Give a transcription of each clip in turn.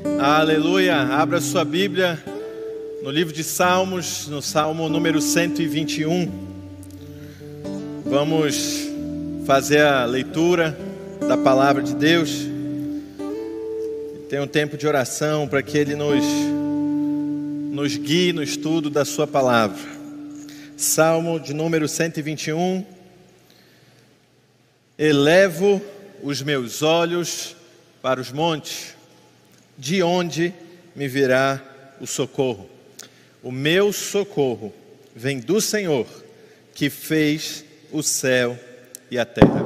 Aleluia, abra sua Bíblia no livro de Salmos, no Salmo número 121. Vamos fazer a leitura da palavra de Deus. Tem um tempo de oração para que Ele nos guie no estudo da sua palavra. Salmo de número 121. Elevo os meus olhos para os montes, de onde me virá o socorro? O meu socorro vem do Senhor, que fez o céu e a terra.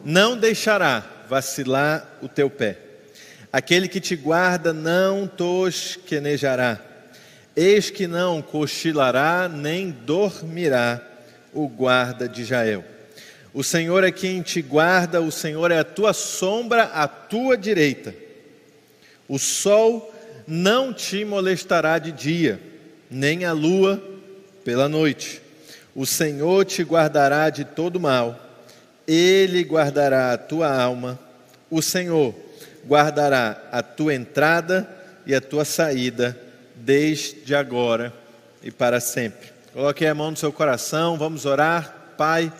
Não deixará vacilar o teu pé. Aquele que te guarda não tosquenejará. Eis que não cochilará, nem dormirá o guarda de Israel. O Senhor é quem te guarda, o Senhor é a tua sombra à tua direita. O sol não te molestará de dia, nem a lua pela noite. O Senhor te guardará de todo mal. Ele guardará a tua alma. O Senhor guardará a tua entrada e a tua saída, desde agora e para sempre. Coloque a mão no seu coração, vamos orar. Pai,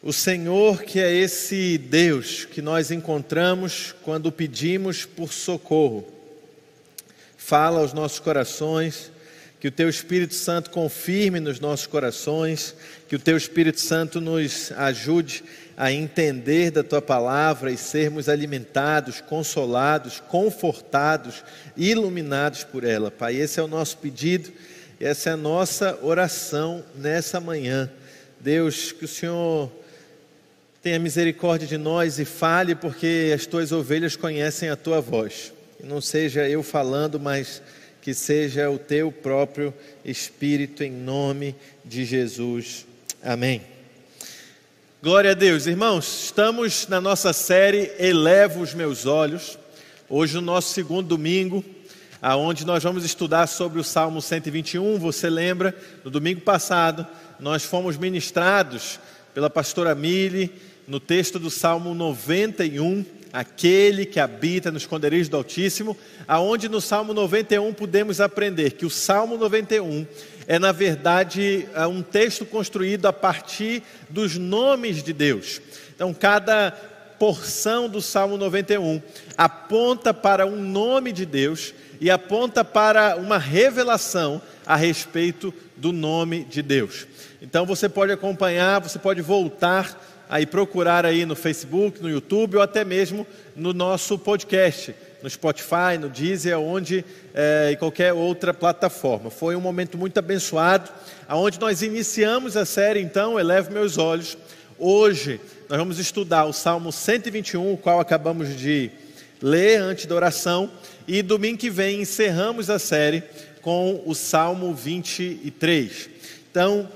o Senhor, que é esse Deus que nós encontramos quando pedimos por socorro, fala aos nossos corações, que o Teu Espírito Santo confirme nos nossos corações, que o Teu Espírito Santo nos ajude a entender da Tua palavra e sermos alimentados, consolados, confortados, iluminados por ela. Pai, esse é o nosso pedido, essa é a nossa oração nessa manhã. Deus, que o Senhor tenha misericórdia de nós e fale, porque as tuas ovelhas conhecem a tua voz. E não seja eu falando, mas que seja o teu próprio Espírito, em nome de Jesus. Amém. Glória a Deus. Irmãos, estamos na nossa série Elevo os Meus Olhos. Hoje no nosso segundo domingo, aonde nós vamos estudar sobre o Salmo 121. Você lembra, no domingo passado, nós fomos ministrados pela pastora Mili, no texto do Salmo 91, aquele que habita no esconderijo do Altíssimo, aonde no Salmo 91 podemos aprender que o Salmo 91 é, na verdade, um texto construído a partir dos nomes de Deus. Então, cada porção do Salmo 91 aponta para um nome de Deus e aponta para uma revelação a respeito do nome de Deus. Então, você pode acompanhar, você pode voltar aí procurar aí no Facebook, no YouTube ou até mesmo no nosso podcast, no Spotify, no Deezer, e qualquer outra plataforma. Foi um momento muito abençoado, aonde nós iniciamos a série, então, Elevo Meus Olhos. Hoje nós vamos estudar o Salmo 121, o qual acabamos de ler antes da oração, e domingo que vem encerramos a série com o Salmo 23. Então,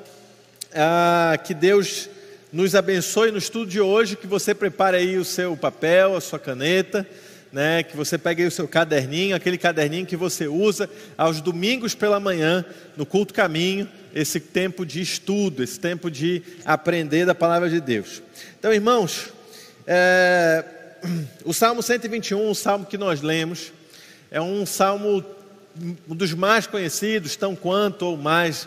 que Deus nos abençoe no estudo de hoje, que você prepare aí o seu papel, a sua caneta, né? Que você pegue aí o seu caderninho, aquele caderninho que você usa aos domingos pela manhã, no culto caminho, esse tempo de estudo, esse tempo de aprender da palavra de Deus. Então, irmãos, o Salmo 121, o salmo que nós lemos, é um salmo, um dos mais conhecidos, tão quanto ou mais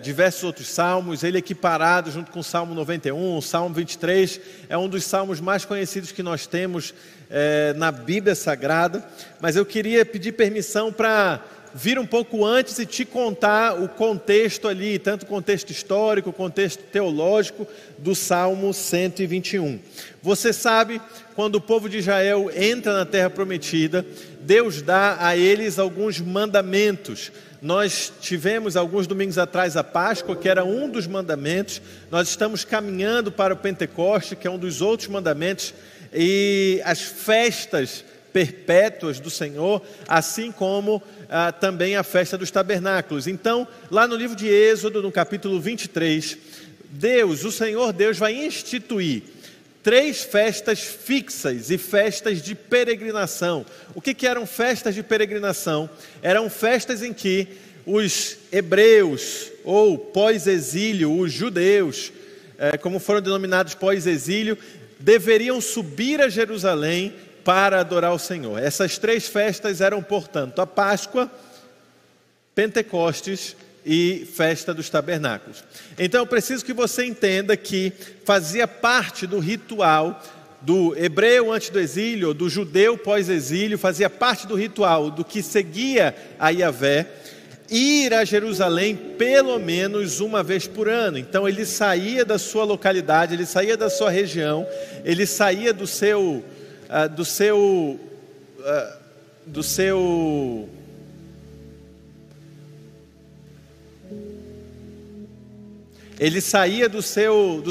diversos outros salmos. Ele é equiparado junto com o Salmo 91, o Salmo 23, é um dos salmos mais conhecidos que nós temos na Bíblia Sagrada. Mas eu queria pedir permissão para vir um pouco antes e te contar o contexto ali, tanto o contexto histórico, o contexto teológico do Salmo 121. Você sabe, quando o povo de Israel entra na Terra Prometida, Deus dá a eles alguns mandamentos. Nós tivemos alguns domingos atrás a Páscoa, que era um dos mandamentos. Nós estamos caminhando para o Pentecoste, que é um dos outros mandamentos, e as festas perpétuas do Senhor, assim como também a festa dos tabernáculos. Então, lá no livro de Êxodo, no capítulo 23, o Senhor Deus vai instituir 3 festas fixas e festas de peregrinação. O que eram festas de peregrinação? Eram festas em que os hebreus, ou pós-exílio, os judeus, como foram denominados pós-exílio, deveriam subir a Jerusalém para adorar o Senhor. Essas 3 festas eram, portanto, a Páscoa, Pentecostes e Festa dos Tabernáculos. Então eu preciso que você entenda que fazia parte do ritual do hebreu antes do exílio, ou do judeu pós-exílio, fazia parte do ritual do que seguia a Yahvé, ir a Jerusalém pelo menos uma vez por ano. Então ele saía da sua localidade, ele saía da sua região, ele saía ele saía do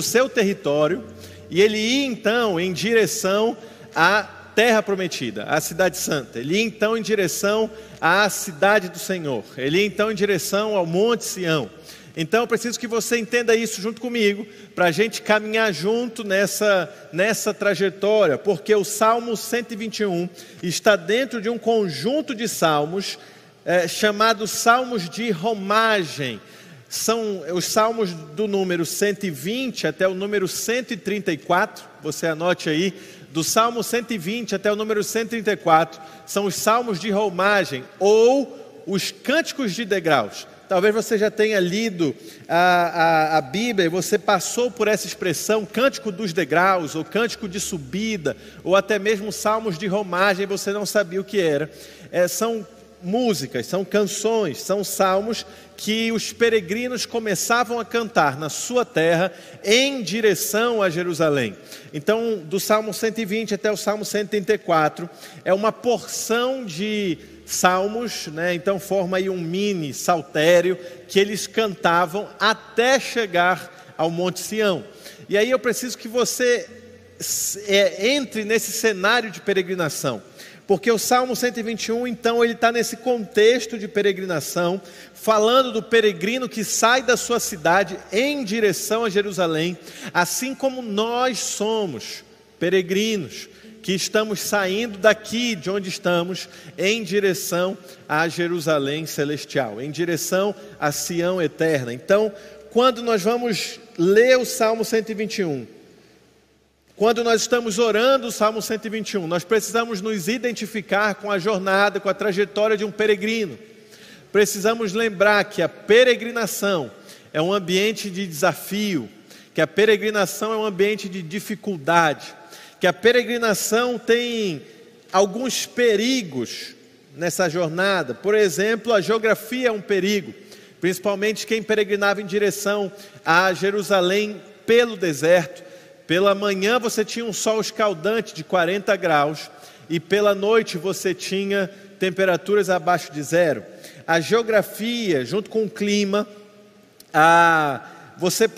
seu território e ele ia então em direção à terra prometida, à cidade santa. Ele ia então em direção à cidade do Senhor. Ele ia então em direção ao Monte Sião. Então eu preciso que você entenda isso junto comigo, para a gente caminhar junto nessa trajetória, porque o Salmo 121 está dentro de um conjunto de salmos chamados Salmos de Romagem. São os salmos do número 120 até o número 134, você anote aí, do Salmo 120 até o número 134, são os salmos de romagem, ou os cânticos de degraus. Talvez você já tenha lido a Bíblia e você passou por essa expressão, cântico dos degraus, ou cântico de subida, ou até mesmo salmos de romagem, você não sabia o que era. São músicas, são canções, são salmos que os peregrinos começavam a cantar na sua terra em direção a Jerusalém. Então, do Salmo 120 até o Salmo 134, é uma porção de salmos, né? Então forma aí um mini saltério que eles cantavam até chegar ao Monte Sião. E aí eu preciso que você entre nesse cenário de peregrinação. Porque o Salmo 121, então, ele está nesse contexto de peregrinação, falando do peregrino que sai da sua cidade em direção a Jerusalém, assim como nós somos peregrinos, que estamos saindo daqui de onde estamos, em direção a Jerusalém celestial, em direção a Sião eterna. Então, quando nós vamos ler o Salmo 121, quando nós estamos orando o Salmo 121, nós precisamos nos identificar com a jornada, com a trajetória de um peregrino. Precisamos lembrar que a peregrinação é um ambiente de desafio, que a peregrinação é um ambiente de dificuldade, que a peregrinação tem alguns perigos nessa jornada. Por exemplo, a geografia é um perigo, principalmente quem peregrinava em direção a Jerusalém pelo deserto. Pela manhã você tinha um sol escaldante de 40 graus e pela noite você tinha temperaturas abaixo de 0. A geografia, junto com o clima, você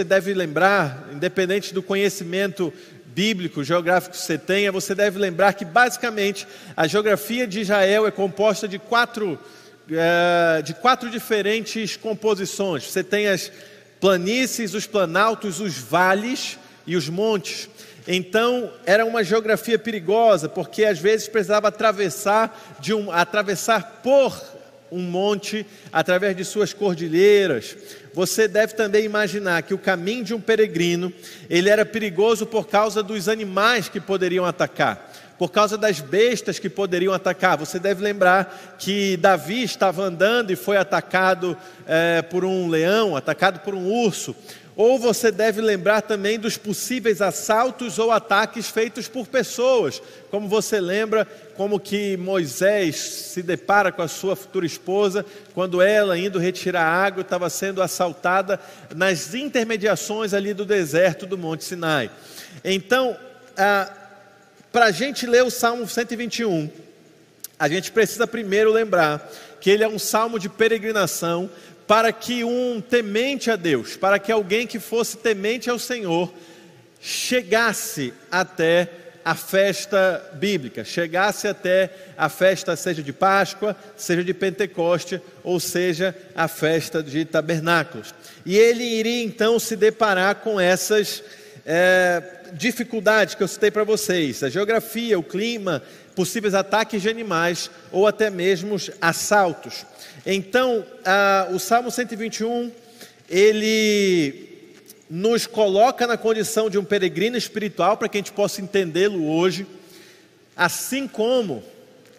deve lembrar, independente do conhecimento bíblico, geográfico que você tenha, você deve lembrar que basicamente a geografia de Israel é composta de quatro diferentes composições. Você tem as planícies, os planaltos, os vales e os montes. Então era uma geografia perigosa, porque às vezes precisava atravessar por um monte através de suas cordilheiras. Você deve também imaginar que o caminho de um peregrino, ele era perigoso por causa dos animais que poderiam atacar, por causa das bestas que poderiam atacar. Você deve lembrar que Davi estava andando e foi atacado por um leão, atacado por um urso. Ou você deve lembrar também dos possíveis assaltos ou ataques feitos por pessoas, como você lembra como que Moisés se depara com a sua futura esposa, quando ela, indo retirar água, estava sendo assaltada nas intermediações ali do deserto do Monte Sinai. Então, para a gente ler o Salmo 121, a gente precisa primeiro lembrar que ele é um salmo de peregrinação, para que um temente a Deus, para que alguém que fosse temente ao Senhor, chegasse até a festa bíblica, chegasse até a festa, seja de Páscoa, seja de Pentecoste, ou seja, a festa de Tabernáculos. E ele iria então se deparar com essas dificuldades que eu citei para vocês: a geografia, o clima, possíveis ataques de animais ou até mesmo assaltos. Então, o Salmo 121, ele nos coloca na condição de um peregrino espiritual, para que a gente possa entendê-lo hoje. assim como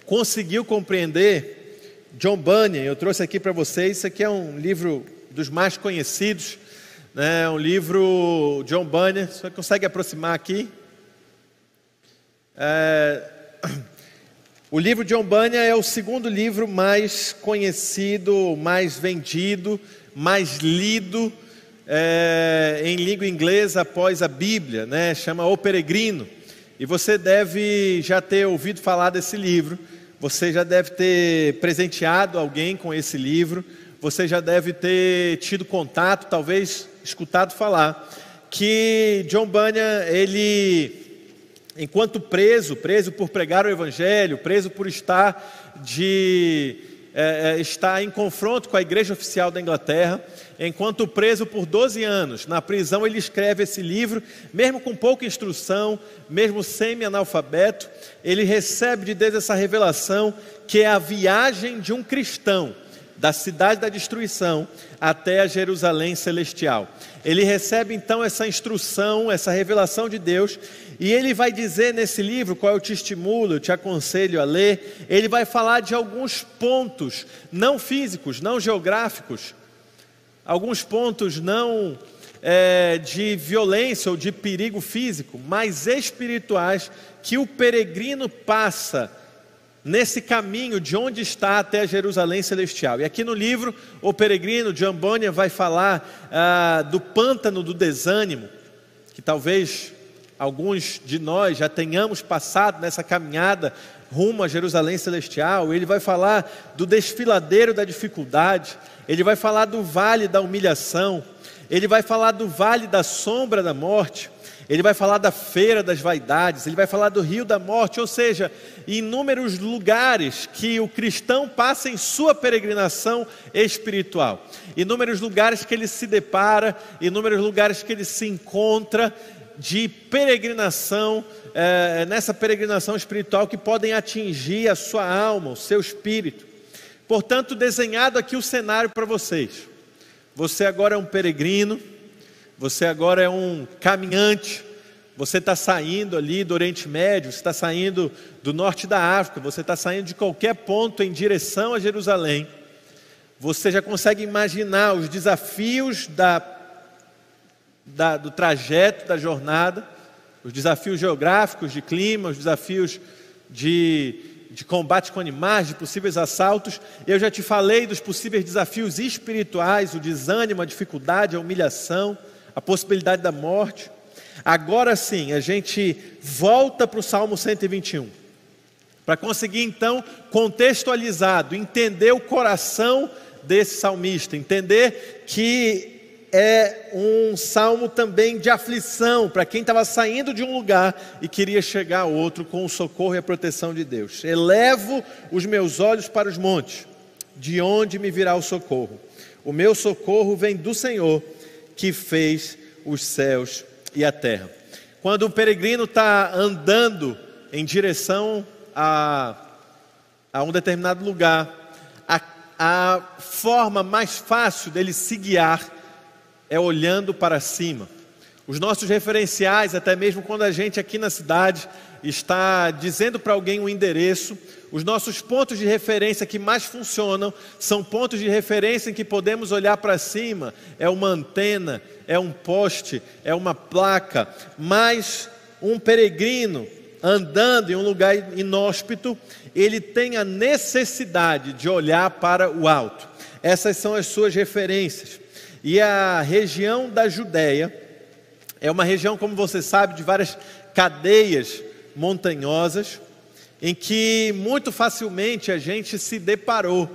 conseguiu compreender John Bunyan. Eu trouxe aqui para vocês, isso aqui é um livro dos mais conhecidos, né? Um livro John Bunyan, você consegue aproximar aqui? O livro John Bunyan é o segundo livro mais conhecido, mais vendido, mais lido em língua inglesa após a Bíblia, né? Chama O Peregrino. E você deve já ter ouvido falar desse livro, você já deve ter presenteado alguém com esse livro, você já deve ter tido contato, talvez escutado falar, que John Bunyan, ele, enquanto preso por pregar o Evangelho, preso por estar em confronto com a igreja oficial da Inglaterra, enquanto preso por 12 anos, na prisão ele escreve esse livro, mesmo com pouca instrução, mesmo semi-analfabeto, ele recebe de Deus essa revelação, que é a viagem de um cristão, da cidade da destruição até a Jerusalém celestial. Ele recebe então essa instrução, essa revelação de Deus, e ele vai dizer nesse livro, qual eu te estimulo, eu te aconselho a ler, ele vai falar de alguns pontos, não físicos, não geográficos, alguns pontos não de violência ou de perigo físico, mas espirituais, que o peregrino passa nesse caminho de onde está até a Jerusalém celestial. E aqui no livro, O Peregrino, John Bunyan vai falar do pântano do desânimo, que talvez alguns de nós já tenhamos passado nessa caminhada rumo a Jerusalém celestial. Ele vai falar do desfiladeiro da dificuldade, ele vai falar do vale da humilhação, ele vai falar do vale da sombra da morte, ele vai falar da feira das vaidades, ele vai falar do rio da morte, ou seja, inúmeros lugares que o cristão passa em sua peregrinação espiritual, inúmeros lugares que ele se depara, inúmeros lugares que ele se encontra de peregrinação, nessa peregrinação espiritual, que podem atingir a sua alma, o seu espírito. Portanto, desenhado aqui o cenário para vocês. Você agora é um peregrino, você agora é um caminhante, você está saindo ali do Oriente Médio, você está saindo do norte da África, você está saindo de qualquer ponto em direção a Jerusalém. Você já consegue imaginar os desafios do trajeto, da jornada, os desafios geográficos, de clima, os desafios de combate com animais, de possíveis assaltos. Eu já te falei dos possíveis desafios espirituais, o desânimo, a dificuldade, a humilhação, a possibilidade da morte. Agora sim, a gente volta para o Salmo 121, para conseguir então, contextualizado, entender o coração desse salmista, entender que é um salmo também de aflição, para quem estava saindo de um lugar e queria chegar a outro com o socorro e a proteção de Deus. Elevo os meus olhos para os montes, de onde me virá o socorro? O meu socorro vem do Senhor, que fez os céus e a terra. Quando o peregrino está andando em direção a um determinado lugar, a forma mais fácil dele se guiar é olhando para cima. Os nossos referenciais, até mesmo quando a gente aqui na cidade está dizendo para alguém um endereço, os nossos pontos de referência que mais funcionam são pontos de referência em que podemos olhar para cima. É uma antena, é um poste, é uma placa. Mas um peregrino andando em um lugar inóspito, ele tem a necessidade de olhar para o alto. Essas são as suas referências. E a região da Judéia é uma região, como você sabe, de várias cadeias montanhosas, em que muito facilmente a gente se deparou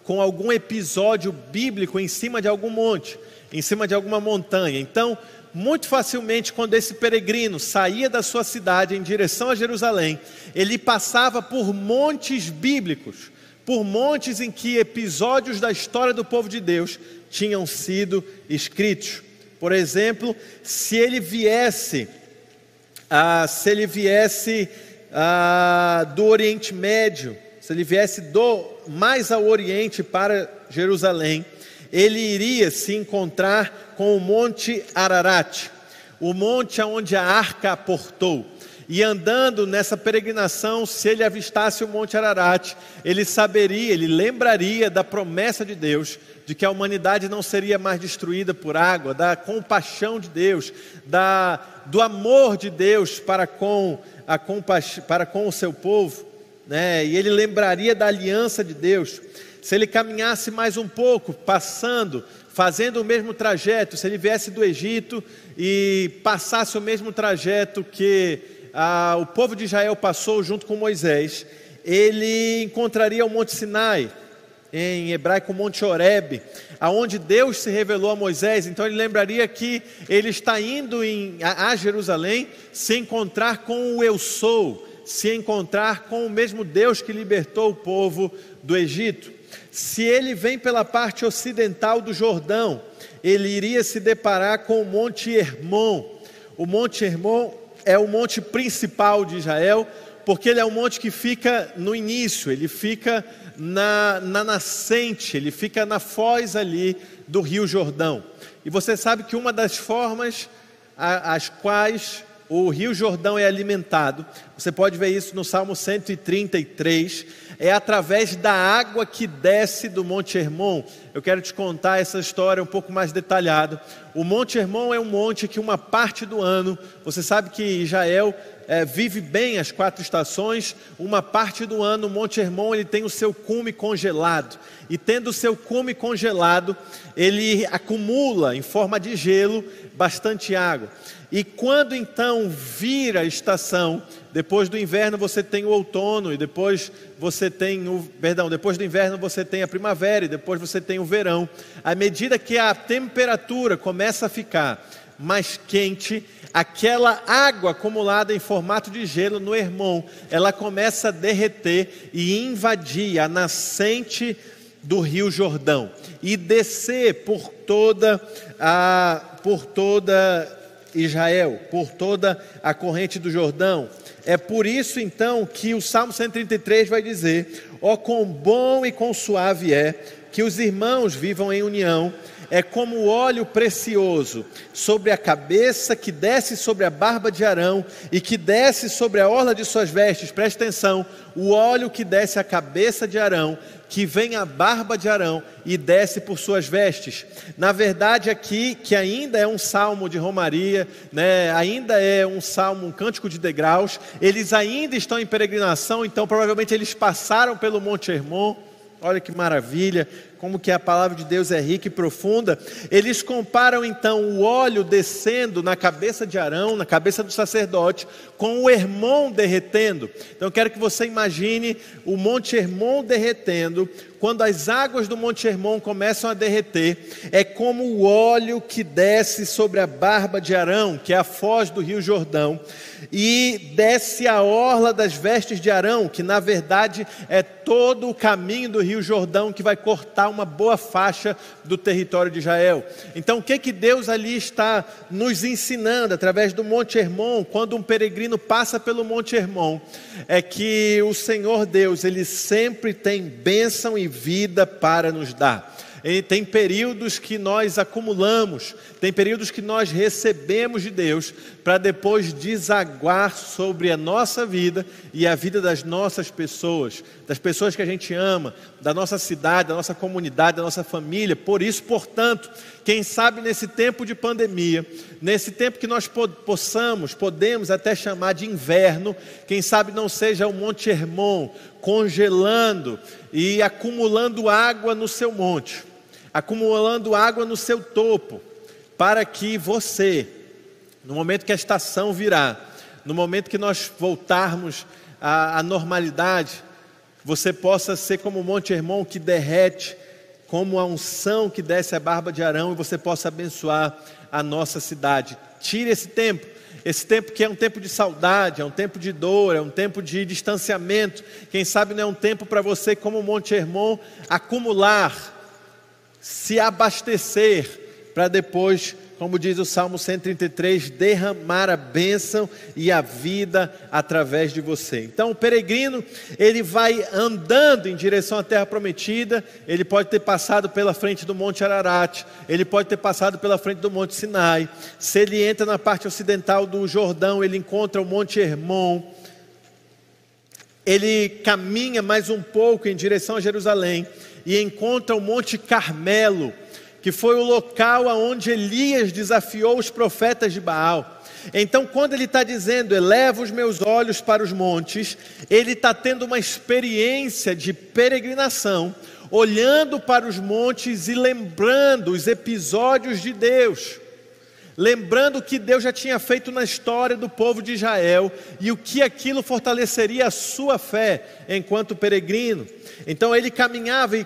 com algum episódio bíblico em cima de algum monte, em cima de alguma montanha. Então, muito facilmente, quando esse peregrino saía da sua cidade em direção a Jerusalém, ele passava por montes bíblicos, por montes em que episódios da história do povo de Deus tinham sido escritos. Por exemplo, se ele viesse do Oriente Médio, se ele viesse mais ao Oriente para Jerusalém, ele iria se encontrar com o Monte Ararat, o monte onde a arca aportou. E andando nessa peregrinação, se ele avistasse o Monte Ararat, ele saberia, ele lembraria da promessa de Deus, de que a humanidade não seria mais destruída por água, da compaixão de Deus, do amor de Deus para com o seu povo, né? E ele lembraria da aliança de Deus. Se ele caminhasse mais um pouco, fazendo o mesmo trajeto, se ele viesse do Egito e passasse o mesmo trajeto que o povo de Israel passou junto com Moisés, ele encontraria o Monte Sinai, em hebraico Monte Horebe, aonde Deus se revelou a Moisés. Então ele lembraria que ele está indo a Jerusalém se encontrar com o Eu Sou, se encontrar com o mesmo Deus que libertou o povo do Egito. Se ele vem pela parte ocidental do Jordão, ele iria se deparar com o Monte Hermon. O Monte Hermon é o monte principal de Israel, porque ele é um monte que fica no início, ele fica na nascente, ele fica na foz ali do Rio Jordão. E você sabe que uma das formas as quais o Rio Jordão é alimentado, você pode ver isso no Salmo 133, é através da água que desce do Monte Hermon. Eu quero te contar essa história um pouco mais detalhada. O Monte Hermon é um monte que uma parte do ano, você sabe que Israel vive bem as 4 estações, uma parte do ano o Monte Hermon ele tem o seu cume congelado, e tendo o seu cume congelado, ele acumula em forma de gelo bastante água. E quando então vira a estação, depois do inverno você tem o outono, e depois depois do inverno você tem a primavera, e depois você tem o verão. À medida que a temperatura começa a ficar mais quente, aquela água acumulada em formato de gelo no Hermon, ela começa a derreter e invadir a nascente do Rio Jordão e descer por toda Israel, por toda a corrente do Jordão. É por isso então que o Salmo 133 vai dizer: ó, quão bom e quão suave é que os irmãos vivam em união. É como o óleo precioso sobre a cabeça, que desce sobre a barba de Arão e que desce sobre a orla de suas vestes. Preste atenção, o óleo que desce a cabeça de Arão, que vem a barba de Arão e desce por suas vestes. Na verdade aqui, que ainda é um salmo de romaria, né? Ainda é um salmo, um cântico de degraus, eles ainda estão em peregrinação, então provavelmente eles passaram pelo Monte Hermon. Olha que maravilha, como que a palavra de Deus é rica e profunda. Eles comparam então o óleo descendo na cabeça de Arão, na cabeça do sacerdote, com o Hermon derretendo. Então eu quero que você imagine o Monte Hermon derretendo. Quando as águas do Monte Hermon começam a derreter, é como o óleo que desce sobre a barba de Arão, que é a foz do Rio Jordão, e desce a orla das vestes de Arão, que na verdade é todo o caminho do Rio Jordão, que vai cortar uma boa faixa do território de Israel. Então o que Deus ali está nos ensinando através do Monte Hermon, quando um peregrino passa pelo Monte Hermon, é que o Senhor Deus, Ele sempre tem bênção e vida para nos dar. E tem períodos que nós acumulamos, tem períodos que nós recebemos de Deus, para depois desaguar sobre a nossa vida e a vida das nossas pessoas, das pessoas que a gente ama, da nossa cidade, da nossa comunidade, da nossa família. Por isso, portanto, quem sabe nesse tempo de pandemia, nesse tempo que nós podemos até chamar de inverno, quem sabe não seja o Monte Hermon congelando e acumulando água no seu monte, acumulando água no seu topo, para que você, no momento que a estação virar, no momento que nós voltarmos à normalidade, você possa ser como o Monte Hermon que derrete, como a unção que desce a barba de Arão, e você possa abençoar a nossa cidade. Tire esse tempo que é um tempo de saudade, é um tempo de dor, é um tempo de distanciamento. Quem sabe não é um tempo para você, como o Monte Hermon, acumular, se abastecer, para depois como diz o Salmo 133, derramar a bênção e a vida através de você. Então o peregrino, ele vai andando em direção à terra prometida. Ele pode ter passado pela frente do Monte Ararat, ele pode ter passado pela frente do Monte Sinai. Se ele entra na parte ocidental do Jordão, ele encontra o Monte Hermon. Ele caminha mais um pouco em direção a Jerusalém e encontra o Monte Carmelo, que foi o local onde Elias desafiou os profetas de Baal. Então, quando ele está dizendo, eleva os meus olhos para os montes, ele está tendo uma experiência de peregrinação, olhando para os montes e lembrando os episódios de Deus, lembrando o que Deus já tinha feito na história do povo de Israel e o que aquilo fortaleceria a sua fé enquanto peregrino. Então ele caminhava e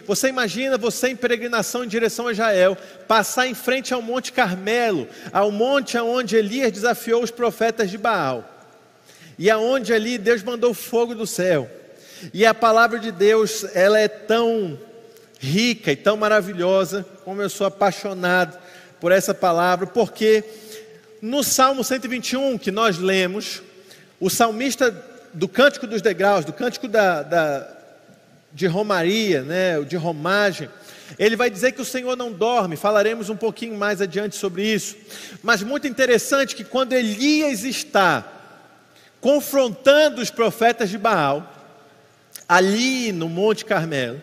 você imagina você em peregrinação em direção a Israel, passar em frente ao Monte Carmelo, ao monte onde Elias desafiou os profetas de Baal, e aonde ali Deus mandou fogo do céu. E a palavra de Deus, ela é tão rica e tão maravilhosa, como eu sou apaixonado por essa palavra, porque no Salmo 121 que nós lemos, o salmista do Cântico dos Degraus, do Cântico de Romaria, né, de romagem, ele vai dizer que o Senhor não dorme. Falaremos um pouquinho mais adiante sobre isso, mas muito interessante que quando Elias está confrontando os profetas de Baal, ali no Monte Carmelo,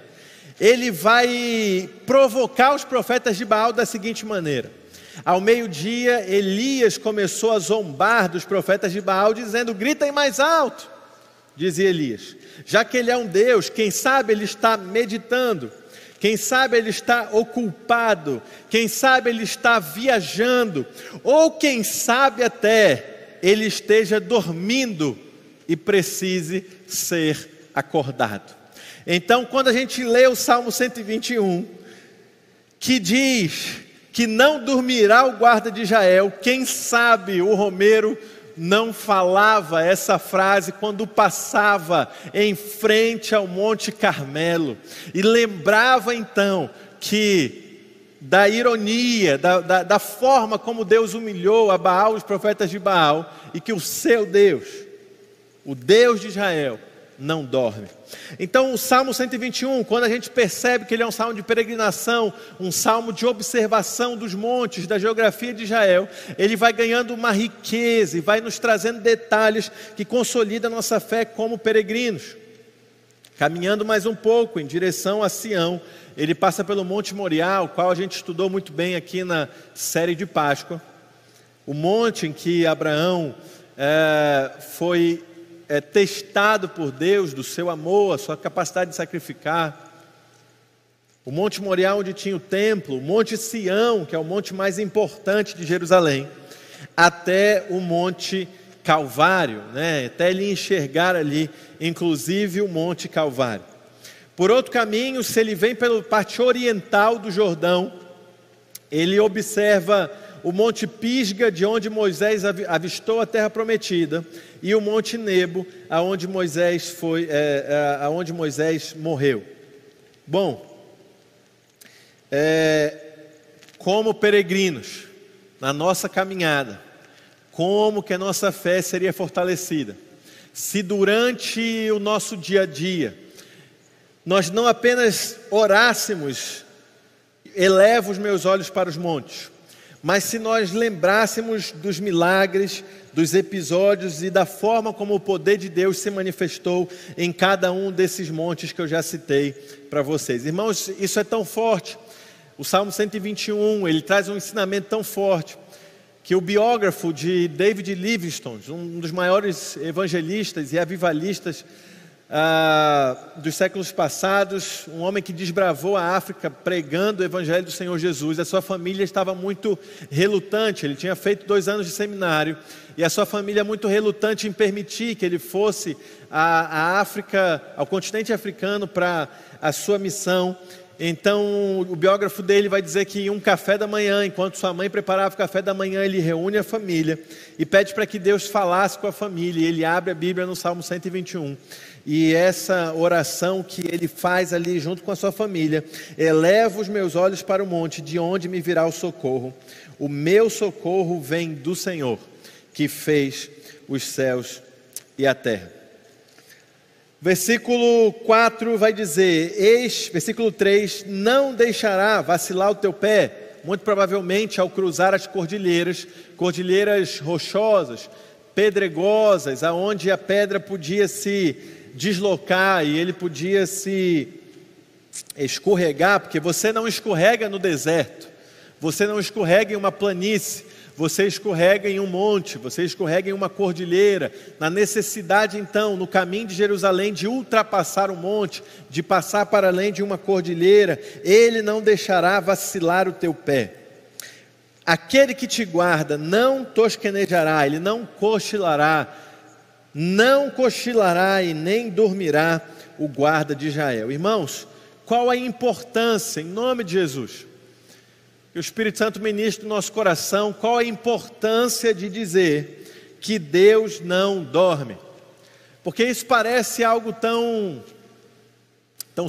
ele vai provocar os profetas de Baal da seguinte maneira: ao meio-dia, Elias começou a zombar dos profetas de Baal, dizendo, gritem mais alto, dizia Elias, já que ele é um Deus, quem sabe ele está meditando, quem sabe ele está ocupado, quem sabe ele está viajando, ou quem sabe até ele esteja dormindo e precise ser acordado. Então, quando a gente lê o Salmo 121, que diz que não dormirá o guarda de Israel, quem sabe o romeiro não falava essa frase quando passava em frente ao Monte Carmelo, e lembrava então que da ironia, da forma como Deus humilhou a Baal, os profetas de Baal, e que o seu Deus, o Deus de Israel, não dorme. Então o Salmo 121, quando a gente percebe que ele é um salmo de peregrinação, um salmo de observação dos montes, da geografia de Israel, ele vai ganhando uma riqueza e vai nos trazendo detalhes que consolidam a nossa fé como peregrinos. Caminhando mais um pouco em direção a Sião, ele passa pelo Monte Moriá, o qual a gente estudou muito bem aqui na série de Páscoa, o monte em que Abraão foi testado por Deus, do seu amor, a sua capacidade de sacrificar. O Monte Moriá, onde tinha o templo, o Monte Sião, que é o monte mais importante de Jerusalém, até o Monte Calvário, né? Até ele enxergar ali, inclusive o Monte Calvário. Por outro caminho, se ele vem pela parte oriental do Jordão, ele observa o Monte Pisga, de onde Moisés avistou a terra prometida, e o Monte Nebo, aonde Moisés morreu. Bom, como peregrinos, na nossa caminhada, como que a nossa fé seria fortalecida? Se durante o nosso dia a dia, nós não apenas orássemos, eleva os meus olhos para os montes, mas se nós lembrássemos dos milagres, dos episódios e da forma como o poder de Deus se manifestou em cada um desses montes que eu já citei para vocês. Irmãos, isso é tão forte. O Salmo 121, ele traz um ensinamento tão forte, que o biógrafo de David Livingstone, um dos maiores evangelistas e avivalistas dos séculos passados, um homem que desbravou a África pregando o evangelho do Senhor Jesus, a sua família estava muito relutante. Ele tinha feito 2 anos de seminário e a sua família muito relutante em permitir que ele fosse à África, ao continente africano, para a sua missão. Então o biógrafo dele vai dizer que em um café da manhã, enquanto sua mãe preparava o café da manhã, ele reúne a família e pede para que Deus falasse com a família. E ele abre a Bíblia no Salmo 121. E essa oração que ele faz ali junto com a sua família: eleva os meus olhos para o monte, de onde me virá o socorro? O meu socorro vem do Senhor, que fez os céus e a terra. Versículo 4 vai dizer, versículo 3, não deixará vacilar o teu pé, muito provavelmente ao cruzar as cordilheiras rochosas, pedregosas, aonde a pedra podia se deslocar e ele podia se escorregar, porque você não escorrega no deserto, você não escorrega em uma planície, você escorrega em um monte, você escorrega em uma cordilheira, na necessidade então, no caminho de Jerusalém, de ultrapassar o monte, de passar para além de uma cordilheira, ele não deixará vacilar o teu pé. Aquele que te guarda não tosquenejará, ele não cochilará e nem dormirá o guarda de Israel. Irmãos, qual a importância, em nome de Jesus, que o Espírito Santo ministre no nosso coração, qual a importância de dizer que Deus não dorme? Porque isso parece algo tão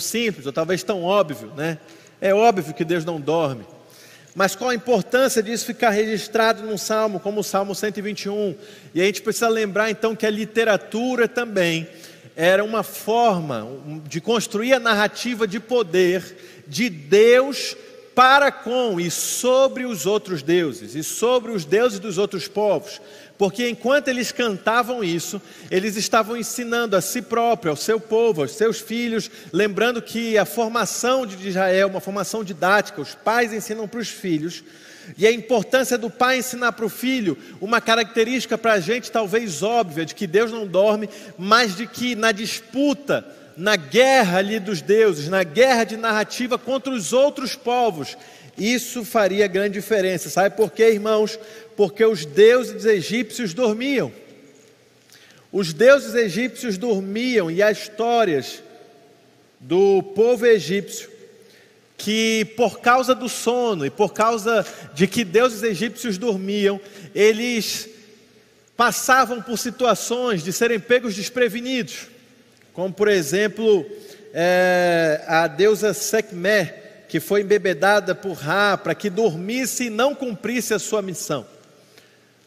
simples, ou talvez tão óbvio, né? É óbvio que Deus não dorme. Mas qual a importância disso ficar registrado num salmo, como o Salmo 121? E a gente precisa lembrar então que a literatura também era uma forma de construir a narrativa de poder de Deus para com e sobre os outros deuses, e sobre os deuses dos outros povos, porque enquanto eles cantavam isso, eles estavam ensinando a si próprio, ao seu povo, aos seus filhos, lembrando que a formação de Israel, uma formação didática, os pais ensinam para os filhos, e a importância do pai ensinar para o filho, uma característica para a gente talvez óbvia, de que Deus não dorme, mas de que na disputa, na guerra ali dos deuses, na guerra de narrativa contra os outros povos, isso faria grande diferença. Sabe por quê, irmãos? Porque os deuses egípcios dormiam. Os deuses egípcios dormiam, e há histórias do povo egípcio que por causa do sono e por causa de que deuses egípcios dormiam, eles passavam por situações de serem pegos desprevenidos. Como por exemplo, a deusa Sekhmet, que foi embebedada por Ra para que dormisse e não cumprisse a sua missão.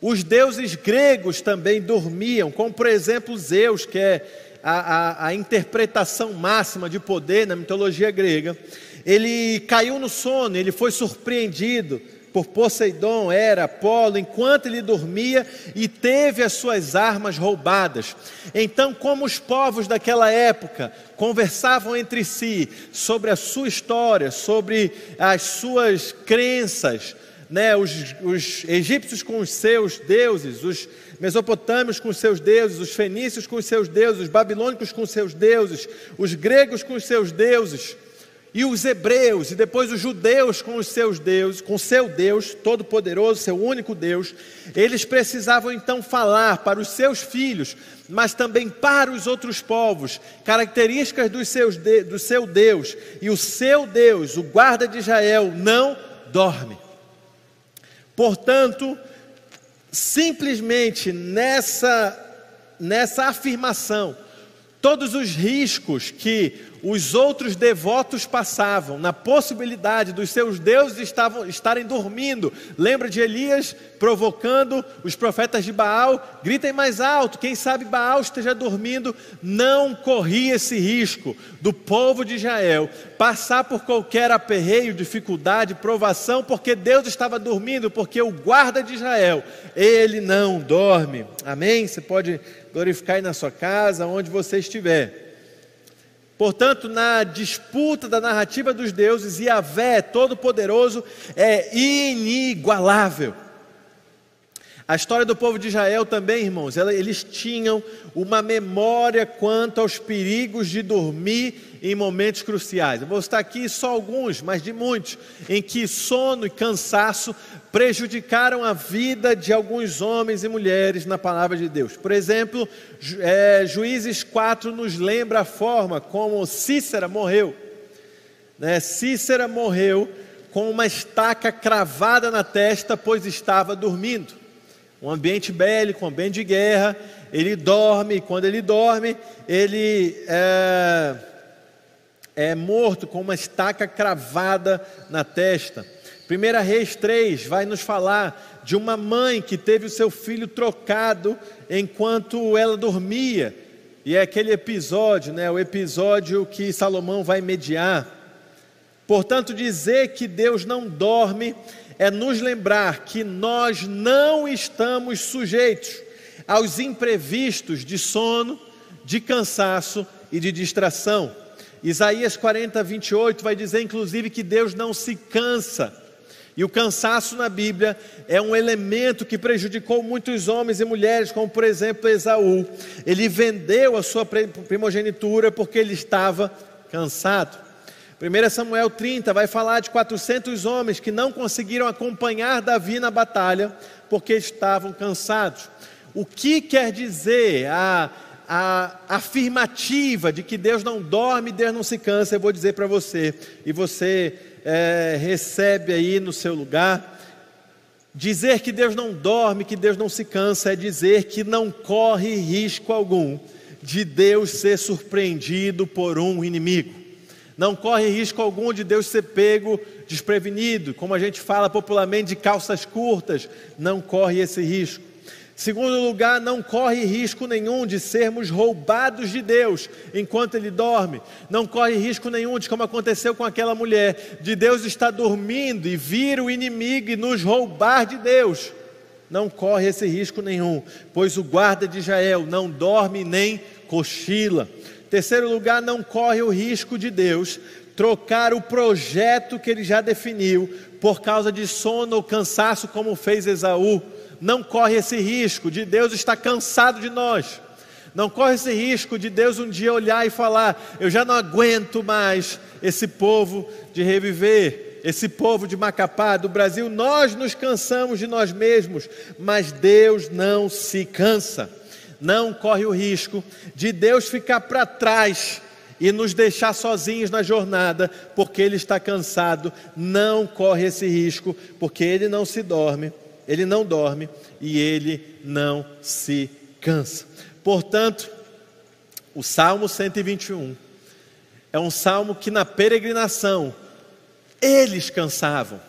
Os deuses gregos também dormiam, como por exemplo Zeus, que é a interpretação máxima de poder na mitologia grega. Ele caiu no sono, ele foi surpreendido por Poseidon, Hera, Apolo, enquanto ele dormia, e teve as suas armas roubadas. Então, como os povos daquela época conversavam entre si sobre a sua história, sobre as suas crenças, né? Os egípcios com os seus deuses, os mesopotâmios com os seus deuses, os fenícios com os seus deuses, os babilônicos com os seus deuses, os gregos com os seus deuses, e os hebreus, e depois os judeus com os seus deuses, com seu Deus todo-poderoso, seu único Deus, eles precisavam então falar para os seus filhos, mas também para os outros povos, características do seu Deus, e o seu Deus, o guarda de Israel, não dorme. Portanto, simplesmente nessa afirmação, todos os riscos que os outros devotos passavam, na possibilidade dos seus deuses estarem dormindo. Lembra de Elias provocando os profetas de Baal? Gritem mais alto, quem sabe Baal esteja dormindo. Não corria esse risco do povo de Israel passar por qualquer aperreio, dificuldade, provação, porque Deus estava dormindo, porque o guarda de Israel, ele não dorme. Amém? Você pode glorificar aí na sua casa, onde você estiver. Portanto, na disputa da narrativa dos deuses, Yahvé, Todo-Poderoso, é inigualável. A história do povo de Israel também, irmãos, eles tinham uma memória quanto aos perigos de dormir em momentos cruciais. Eu vou citar aqui só alguns, mas de muitos, em que sono e cansaço prejudicaram a vida de alguns homens e mulheres na palavra de Deus. Por exemplo, Juízes 4 nos lembra a forma como Cícera morreu. né? Cícera morreu com uma estaca cravada na testa, pois estava dormindo. Um ambiente bélico, um ambiente de guerra. Ele dorme, e quando ele dorme, ele é morto com uma estaca cravada na testa. 1 Reis 3 vai nos falar de uma mãe que teve o seu filho trocado enquanto ela dormia. E é aquele episódio, né, o episódio que Salomão vai mediar. Portanto, dizer que Deus não dorme é nos lembrar que nós não estamos sujeitos aos imprevistos de sono, de cansaço e de distração. Isaías 40, 28 vai dizer inclusive que Deus não se cansa. E o cansaço na Bíblia é um elemento que prejudicou muitos homens e mulheres, como por exemplo Esaú. Ele vendeu a sua primogenitura porque ele estava cansado. 1 Samuel 30 vai falar de 400 homens que não conseguiram acompanhar Davi na batalha porque estavam cansados. O que quer dizer a afirmativa de que Deus não dorme, Deus não se cansa? Eu vou dizer para você, e você recebe aí no seu lugar. Dizer que Deus não dorme, que Deus não se cansa, é dizer que não corre risco algum de Deus ser surpreendido por um inimigo. Não corre risco algum de Deus ser pego desprevenido, como a gente fala popularmente de calças curtas, não corre esse risco. Segundo lugar, não corre risco nenhum de sermos roubados de Deus enquanto Ele dorme. Não corre risco nenhum de, como aconteceu com aquela mulher, de Deus estar dormindo e vir o inimigo e nos roubar de Deus. Não corre esse risco nenhum, pois o guarda de Israel não dorme nem cochila. Terceiro lugar, não corre o risco de Deus trocar o projeto que Ele já definiu por causa de sono ou cansaço, como fez Esaú. Não corre esse risco de Deus estar cansado de nós. Não corre esse risco de Deus um dia olhar e falar: eu já não aguento mais esse povo de Reviver, esse povo de Macapá, do Brasil. Nós nos cansamos de nós mesmos, mas Deus não se cansa. Não corre o risco de Deus ficar para trás e nos deixar sozinhos na jornada, porque Ele está cansado. Não corre esse risco, porque Ele não dorme e Ele não se cansa. Portanto, o Salmo 121 é um salmo que na peregrinação eles cansavam.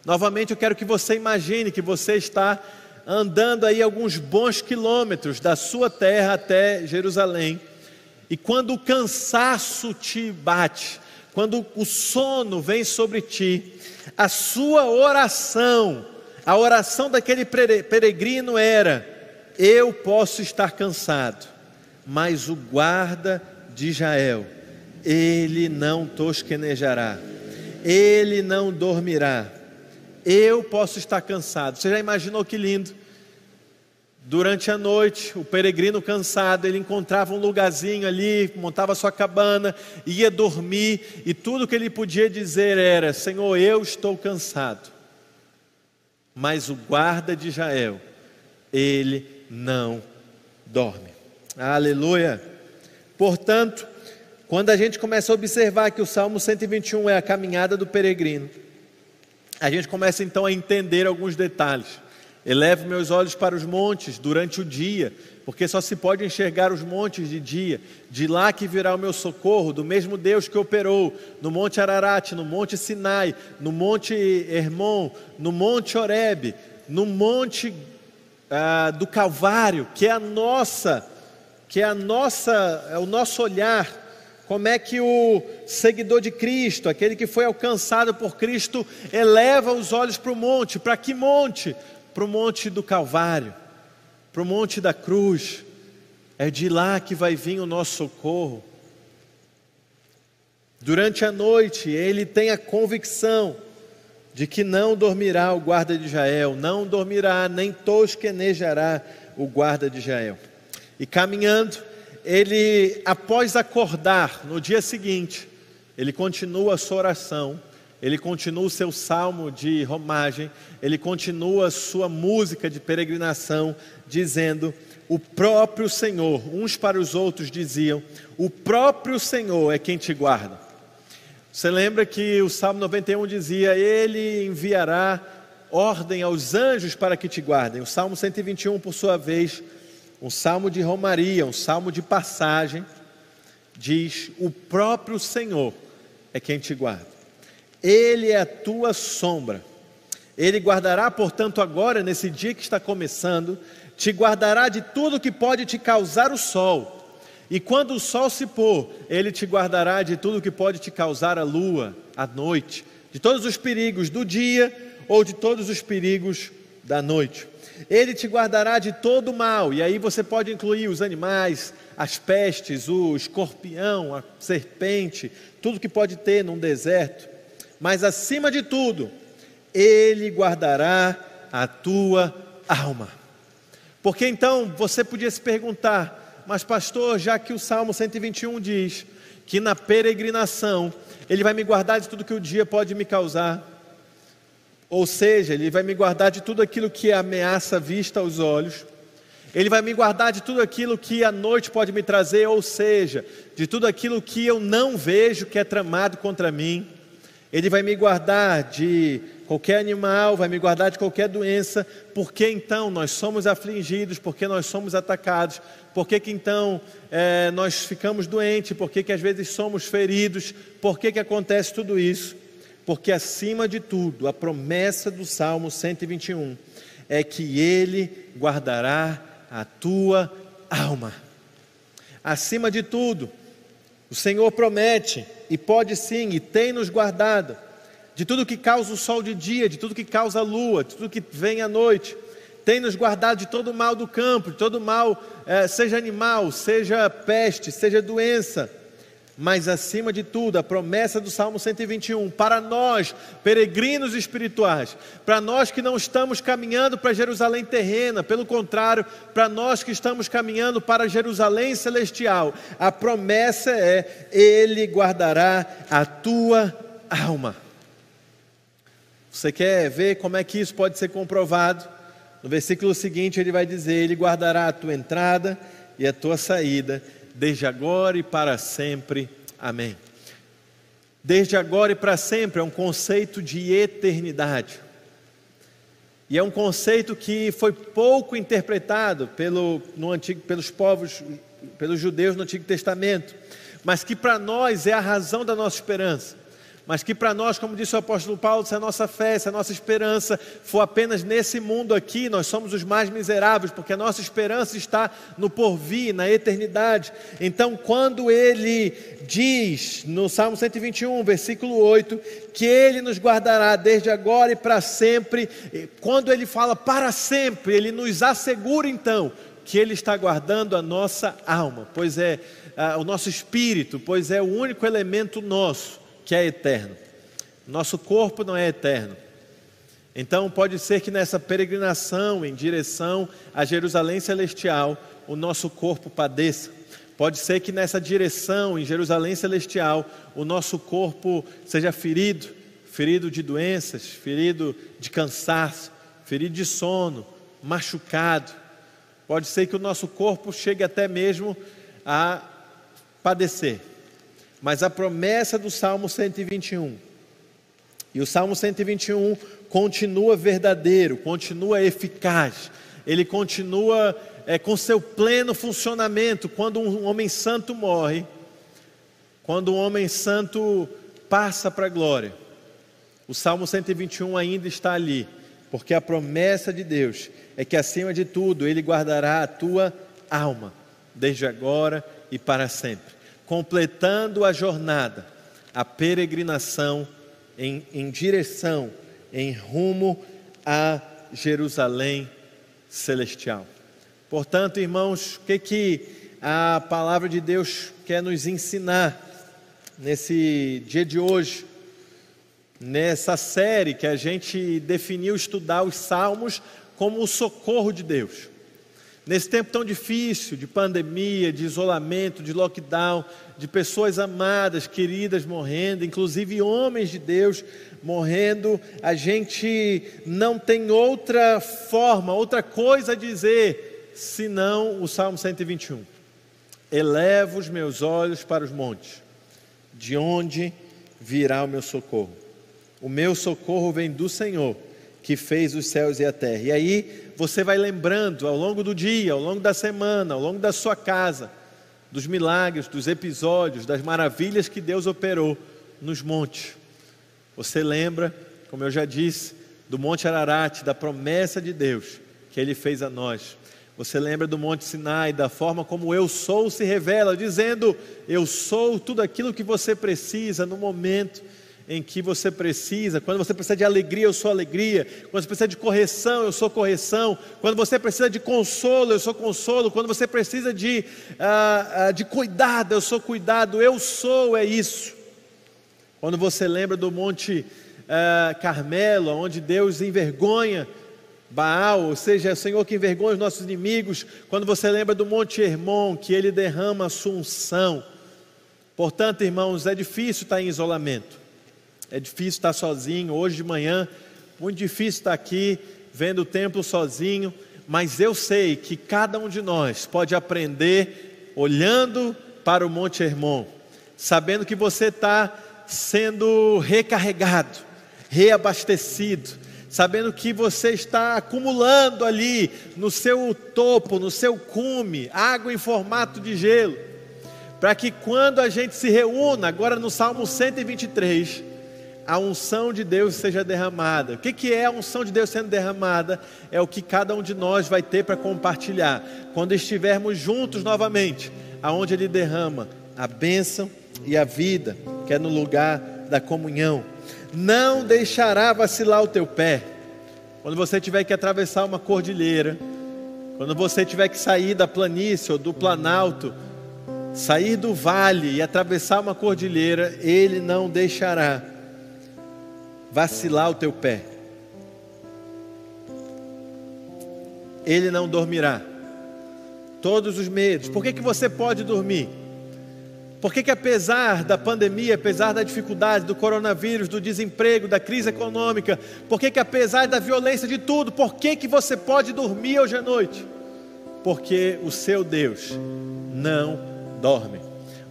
Novamente eu quero que você imagine que você está andando aí alguns bons quilômetros da sua terra até Jerusalém, e quando o cansaço te bate, quando o sono vem sobre ti, a sua oração, a oração daquele peregrino era: eu posso estar cansado, mas o guarda de Israel, ele não tosquenejará, ele não dormirá. Eu posso estar cansado. Você já imaginou que lindo? Durante a noite, o peregrino cansado, ele encontrava um lugarzinho ali, montava sua cabana, ia dormir, e tudo que ele podia dizer era: Senhor, eu estou cansado, mas o guarda de Israel, ele não dorme. Aleluia! Portanto, quando a gente começa a observar que o Salmo 121 é a caminhada do peregrino, a gente começa então a entender alguns detalhes. Elevo meus olhos para os montes durante o dia, porque só se pode enxergar os montes de dia. De lá que virá o meu socorro, do mesmo Deus que operou no Monte Ararat, no Monte Sinai, no Monte Hermon, no Monte Horebe, no Monte do Calvário, que é o nosso olhar. Como é que o seguidor de Cristo, aquele que foi alcançado por Cristo, eleva os olhos para o monte? Para que monte? Para o monte do Calvário, para o monte da cruz. É de lá que vai vir o nosso socorro. Durante a noite, ele tem a convicção de que não dormirá o guarda de Israel, não dormirá, nem tosquenejará o guarda de Israel. E caminhando, ele, após acordar no dia seguinte, ele continua a sua oração, ele continua o seu salmo de romagem, ele continua a sua música de peregrinação, dizendo: o próprio Senhor, uns para os outros diziam, o próprio Senhor é quem te guarda. Você lembra que o Salmo 91 dizia: Ele enviará ordem aos anjos para que te guardem. O Salmo 121, por sua vez, um salmo de romaria, um salmo de passagem, diz: o próprio Senhor é quem te guarda. Ele é a tua sombra. Ele guardará, portanto, agora, nesse dia que está começando, te guardará de tudo que pode te causar o sol. E quando o sol se pôr, Ele te guardará de tudo que pode te causar a lua, a noite, de todos os perigos do dia ou de todos os perigos da noite. Ele te guardará de todo o mal, e aí você pode incluir os animais, as pestes, o escorpião, a serpente, tudo que pode ter num deserto. Mas acima de tudo, Ele guardará a tua alma. Porque então você podia se perguntar: mas pastor, já que o Salmo 121 diz que na peregrinação Ele vai me guardar de tudo que o dia pode me causar, ou seja, Ele vai me guardar de tudo aquilo que é ameaça vista aos olhos, Ele vai me guardar de tudo aquilo que a noite pode me trazer, ou seja, de tudo aquilo que eu não vejo que é tramado contra mim, Ele vai me guardar de qualquer animal, vai me guardar de qualquer doença. Por que então nós somos afligidos? Por que nós somos atacados? Por que então nós ficamos doentes? Por que às vezes somos feridos? Por que acontece tudo isso? Porque acima de tudo, a promessa do Salmo 121 é que Ele guardará a tua alma. Acima de tudo, o Senhor promete, e pode sim, e tem nos guardado, de tudo que causa o sol de dia, de tudo que causa a lua, de tudo que vem à noite. Tem nos guardado de todo o mal do campo, de todo o mal, seja animal, seja peste, seja doença. Mas acima de tudo, a promessa do Salmo 121, para nós, peregrinos espirituais, para nós que não estamos caminhando para Jerusalém terrena, pelo contrário, para nós que estamos caminhando para Jerusalém celestial, a promessa é: Ele guardará a tua alma. Você quer ver como é que isso pode ser comprovado? No versículo seguinte ele vai dizer: Ele guardará a tua entrada e a tua saída, desde agora e para sempre. Amém. Desde agora e para sempre é um conceito de eternidade. E é um conceito que foi pouco interpretado pelos povos, pelos judeus no Antigo Testamento, mas que para nós é a razão da nossa esperança. Mas que para nós, como disse o apóstolo Paulo, se a nossa fé, se a nossa esperança for apenas nesse mundo aqui, nós somos os mais miseráveis, porque a nossa esperança está no porvir, na eternidade. Então, quando Ele diz no Salmo 121, versículo 8, que Ele nos guardará desde agora e para sempre, quando Ele fala para sempre, Ele nos assegura então que Ele está guardando a nossa alma, pois é o nosso espírito, pois é o único elemento nosso que é eterno. Nosso corpo não é eterno. Então pode ser que nessa peregrinação em direção a Jerusalém celestial, o nosso corpo padeça. Pode ser que nessa direção em Jerusalém celestial, o nosso corpo seja ferido, ferido de doenças, ferido de cansaço, ferido de sono, machucado. Pode ser que o nosso corpo chegue até mesmo a padecer. Mas a promessa do Salmo 121, e o Salmo 121 continua verdadeiro, continua eficaz, ele continua com seu pleno funcionamento. Quando um homem santo morre, quando um homem santo passa para a glória, o Salmo 121 ainda está ali, porque a promessa de Deus é que acima de tudo Ele guardará a tua alma, desde agora e para sempre, completando a jornada, a peregrinação em direção, em rumo a Jerusalém celestial. Portanto, irmãos, o que a palavra de Deus quer nos ensinar nesse dia de hoje, nessa série que a gente definiu estudar os Salmos como o socorro de Deus? Nesse tempo tão difícil, de pandemia, de isolamento, de lockdown, de pessoas amadas, queridas morrendo, inclusive homens de Deus morrendo, a gente não tem outra forma, outra coisa a dizer, senão o Salmo 121. Elevo os meus olhos para os montes, de onde virá o meu socorro. O meu socorro vem do Senhor, que fez os céus e a terra. E aí você vai lembrando ao longo do dia, ao longo da semana, ao longo da sua casa, dos milagres, dos episódios, das maravilhas que Deus operou nos montes. Você lembra, como eu já disse, do Monte Ararat, da promessa de Deus que Ele fez a nós. Você lembra do Monte Sinai, da forma como Eu Sou se revela, dizendo: eu sou tudo aquilo que você precisa no momento em que você precisa. Quando você precisa de alegria, eu sou alegria. Quando você precisa de correção, eu sou correção. Quando você precisa de consolo, eu sou consolo. Quando você precisa de cuidado, eu sou cuidado. Eu sou, é isso. Quando você lembra do Monte Carmelo, onde Deus envergonha Baal, ou seja, é o Senhor que envergonha os nossos inimigos. Quando você lembra do Monte Hermon, que Ele derrama a sua unção. Portanto, irmãos, é difícil estar em isolamento, é difícil estar sozinho. Hoje de manhã, muito difícil estar aqui, vendo o templo sozinho, mas eu sei que cada um de nós pode aprender olhando para o Monte Hermon, sabendo que você está sendo recarregado, reabastecido, sabendo que você está acumulando ali no seu topo, no seu cume, água em formato de gelo, para que quando a gente se reúna, agora no Salmo 123, a unção de Deus seja derramada. O que é a unção de Deus sendo derramada? É o que cada um de nós vai ter para compartilhar, quando estivermos juntos novamente, aonde Ele derrama a bênção e a vida, que é no lugar da comunhão. Não deixará vacilar o teu pé. Quando você tiver que atravessar uma cordilheira, quando você tiver que sair da planície ou do planalto, sair do vale e atravessar uma cordilheira, Ele não deixará vacilar o teu pé. Ele não dormirá. Todos os medos. Por que você pode dormir? Por que apesar da pandemia, apesar da dificuldade, do coronavírus, do desemprego, da crise econômica, por que apesar da violência de tudo, por que você pode dormir hoje à noite? Porque o seu Deus não dorme.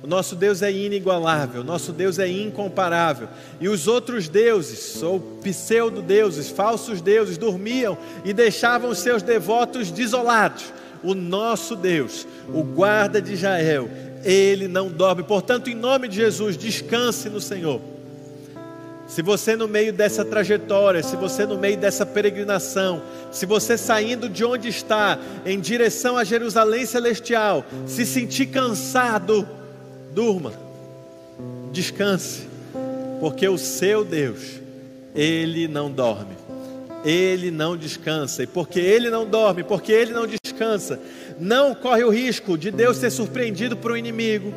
O nosso Deus é inigualável, o nosso Deus é incomparável. E os outros deuses, ou pseudo-deuses, falsos deuses, dormiam e deixavam os seus devotos desolados. O nosso Deus, o guarda de Israel, Ele não dorme. Portanto, em nome de Jesus, descanse no Senhor. Se você no meio dessa trajetória, se você no meio dessa peregrinação, se você saindo de onde está, em direção a Jerusalém Celestial, se sentir cansado, durma, descanse, porque o seu Deus, Ele não dorme, Ele não descansa. E porque Ele não dorme, porque Ele não descansa, não corre o risco de Deus ser surpreendido por um inimigo,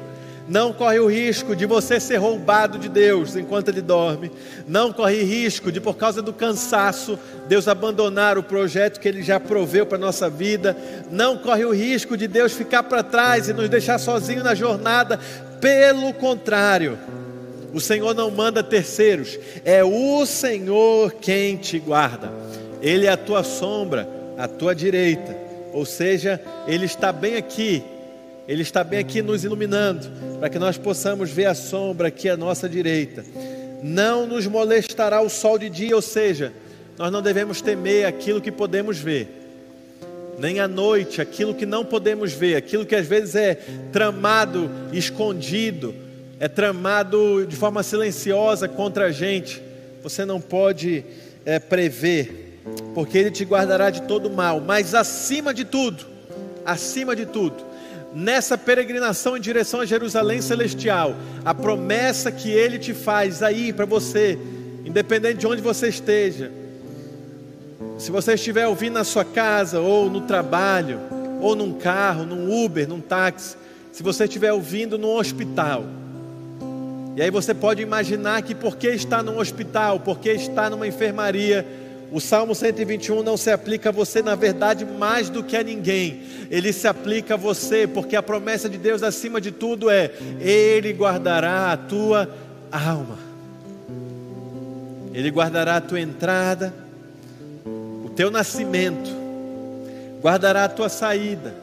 não corre o risco de você ser roubado de Deus enquanto Ele dorme, não corre risco de, por causa do cansaço, Deus abandonar o projeto que Ele já proveu para a nossa vida, não corre o risco de Deus ficar para trás e nos deixar sozinhos na jornada. Pelo contrário, o Senhor não manda terceiros, é o Senhor quem te guarda. Ele é a tua sombra, a tua direita, ou seja, Ele está bem aqui, Ele está bem aqui nos iluminando, para que nós possamos ver a sombra aqui à nossa direita. Não nos molestará o sol de dia, ou seja, nós não devemos temer aquilo que podemos ver, nem à noite aquilo que não podemos ver, aquilo que às vezes é tramado, escondido, é tramado de forma silenciosa contra a gente. Você não pode prever, porque Ele te guardará de todo mal. Mas acima de tudo, nessa peregrinação em direção a Jerusalém Celestial, a promessa que Ele te faz aí para você, independente de onde você esteja, se você estiver ouvindo na sua casa, ou no trabalho, ou num carro, num Uber, num táxi, se você estiver ouvindo num hospital, e aí você pode imaginar que porque está num hospital, porque está numa enfermaria, o Salmo 121 não se aplica a você, na verdade, mais do que a ninguém. Ele se aplica a você, porque a promessa de Deus acima de tudo é: Ele guardará a tua alma, Ele guardará a tua entrada, o teu nascimento, guardará a tua saída,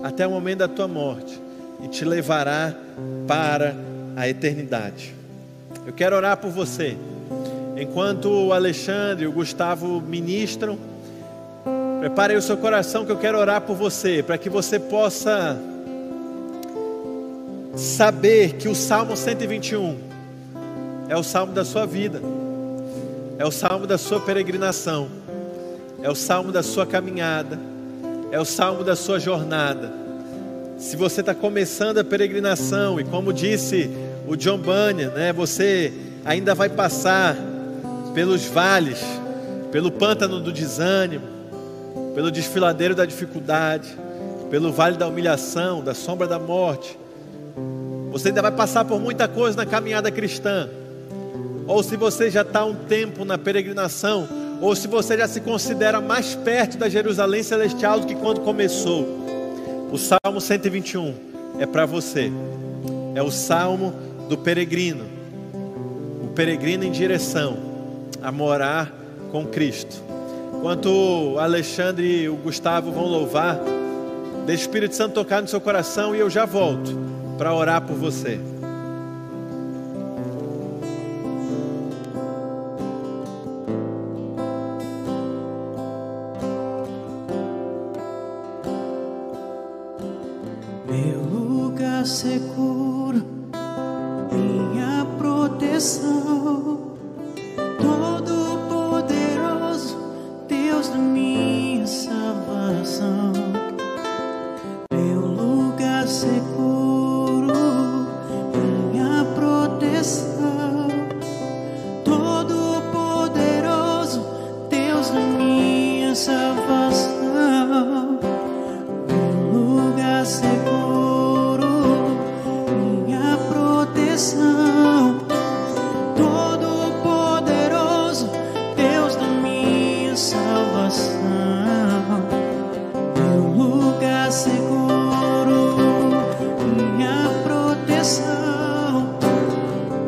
até o momento da tua morte, e te levará para a eternidade. Eu quero orar por você. Enquanto o Alexandre e o Gustavo ministram, prepare aí o seu coração, que eu quero orar por você, para que você possa saber que o Salmo 121 é o salmo da sua vida, é o salmo da sua peregrinação, é o salmo da sua caminhada, é o salmo da sua jornada. Se você está começando a peregrinação, e como disse o John Bunyan, né, você ainda vai passar pelos vales, pelo pântano do desânimo, pelo desfiladeiro da dificuldade, pelo vale da humilhação, da sombra da morte. Você ainda vai passar por muita coisa na caminhada cristã. Ou se você já está há um tempo na peregrinação, ou se você já se considera mais perto da Jerusalém Celestial do que quando começou, o Salmo 121 é para você. É o Salmo do peregrino, o peregrino em direção a morar com Cristo. Enquanto o Alexandre e o Gustavo vão louvar, deixa o Espírito Santo tocar no seu coração, e eu já volto para orar por você. Meu lugar seguro, minha proteção, Todo-Poderoso, Deus da minha salvação. Meu lugar seguro, minha proteção, Todo-Poderoso, Deus da minha salvação. Meu lugar seguro, minha proteção, Todo-Poderoso, Deus da minha salvação. Meu lugar seguro, minha proteção,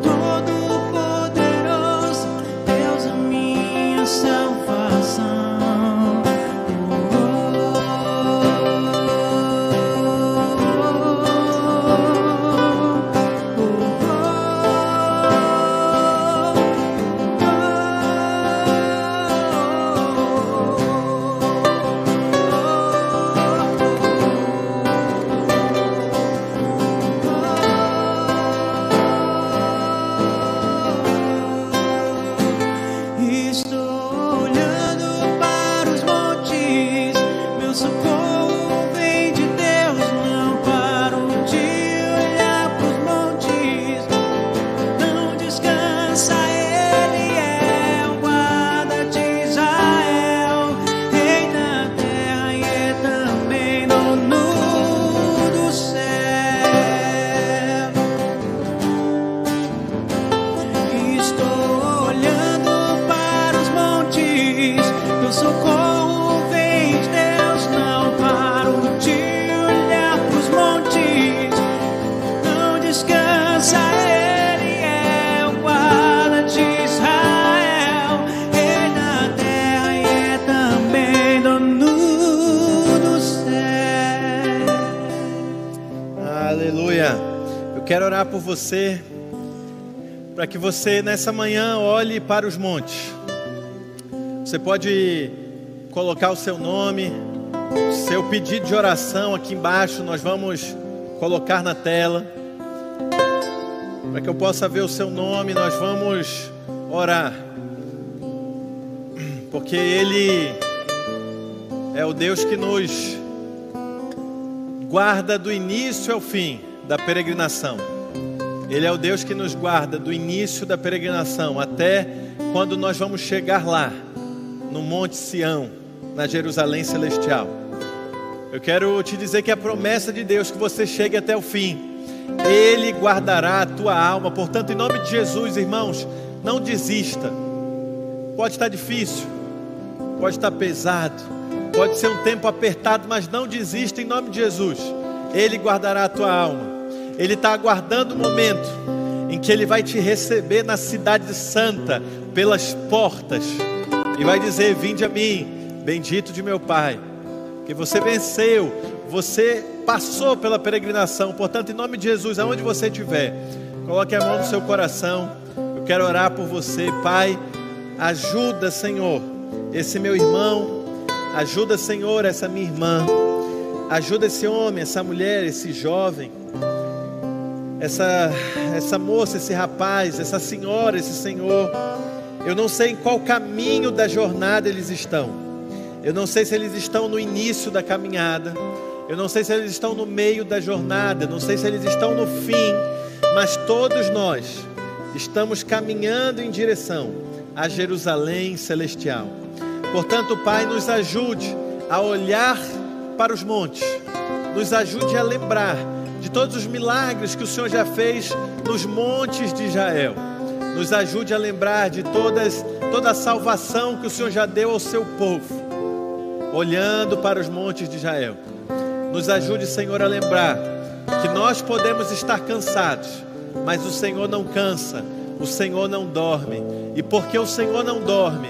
Todo-Poderoso, Deus da minha salvação. Estou olhando para os montes, meu socorro vem de Deus. Não paro de olhar para os montes, não descansa, Ele é o guarda de Israel, Rei da terra e é também dono do céu. Estou olhando para os montes, meu socorro vem de Deus. Não paro de olhar para os montes, não descansa, Ele é o guarda de Israel, Rei da terra e é também dono do céu. Aleluia. Eu quero orar por você, para que você nessa manhã olhe para os montes. Você pode colocar o seu nome, seu pedido de oração aqui embaixo, nós vamos colocar na tela, para que eu possa ver o seu nome. Nós vamos orar, porque Ele é o Deus que nos guarda do início ao fim da peregrinação. Ele é o Deus que nos guarda do início da peregrinação até quando nós vamos chegar lá, no Monte Sião, na Jerusalém Celestial. Eu quero te dizer que a promessa de Deus que você chegue até o fim. Ele guardará a tua alma. Portanto, em nome de Jesus, irmãos, não desista. Pode estar difícil, pode estar pesado, pode ser um tempo apertado, mas não desista em nome de Jesus. Ele guardará a tua alma. Ele está aguardando o momento em que Ele vai te receber na cidade santa, pelas portas, e vai dizer: vinde a mim, bendito de meu Pai, que você venceu, você passou pela peregrinação. Portanto, em nome de Jesus, aonde você estiver, coloque a mão no seu coração, quero orar por você, Pai. Ajuda, Senhor, esse meu irmão. Ajuda, Senhor, essa minha irmã. Ajuda esse homem, essa mulher, esse jovem, essa moça, esse rapaz, essa senhora, esse senhor. Eu não sei em qual caminho da jornada eles estão. Eu não sei se eles estão no início da caminhada. Eu não sei se eles estão no meio da jornada. Eu não sei se eles estão no fim. Mas todos nós estamos caminhando em direção a Jerusalém celestial. Portanto, Pai, nos ajude a olhar para os montes. Nos ajude a lembrar de todos os milagres que o Senhor já fez nos montes de Israel. Nos ajude a lembrar de toda a salvação que o Senhor já deu ao seu povo, olhando para os montes de Israel. Nos ajude, Senhor, a lembrar que nós podemos estar cansados, mas o Senhor não cansa, o Senhor não dorme. E porque o Senhor não dorme,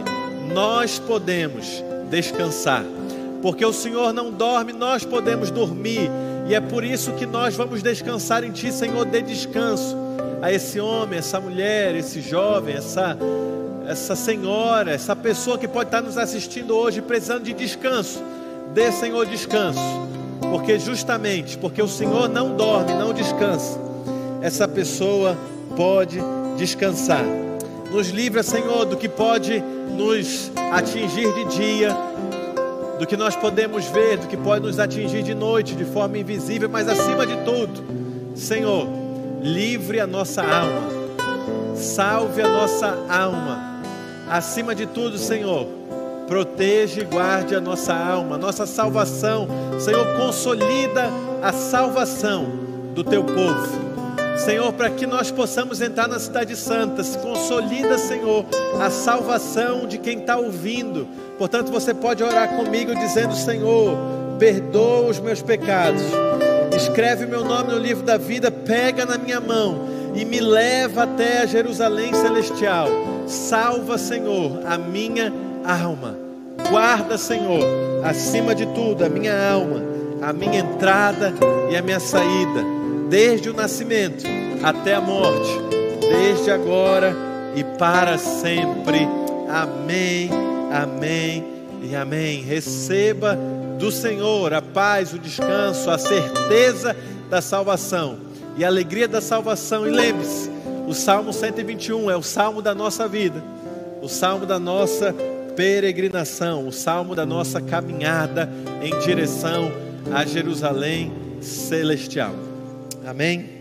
nós podemos descansar. Porque o Senhor não dorme, nós podemos dormir. E é por isso que nós vamos descansar em Ti, Senhor. Dê descanso a esse homem, essa mulher, esse jovem, essa senhora, essa pessoa que pode estar nos assistindo hoje precisando de descanso. Dê, Senhor, descanso. Porque justamente porque o Senhor não dorme, não descansa, essa pessoa pode descansar. Nos livra, Senhor, do que pode nos atingir de dia, do que nós podemos ver, do que pode nos atingir de noite, de forma invisível. Mas acima de tudo, Senhor, livre a nossa alma, salve a nossa alma. Acima de tudo, Senhor, proteja e guarde a nossa alma, nossa salvação. Senhor, consolida a salvação do Teu povo. Senhor, para que nós possamos entrar na cidade santa, se consolida, Senhor, a salvação de quem está ouvindo. Portanto, você pode orar comigo dizendo: Senhor, perdoa os meus pecados, escreve o meu nome no livro da vida, pega na minha mão e me leva até a Jerusalém celestial. Salva, Senhor, a minha alma. Guarda, Senhor, acima de tudo, a minha alma, a minha entrada e a minha saída, desde o nascimento até a morte, desde agora e para sempre. Amém, amém e amém. Receba do Senhor a paz, o descanso, a certeza da salvação e a alegria da salvação. E lembre-se, o Salmo 121 é o salmo da nossa vida, o salmo da nossa peregrinação, o salmo da nossa caminhada em direção a Jerusalém celestial. Amém?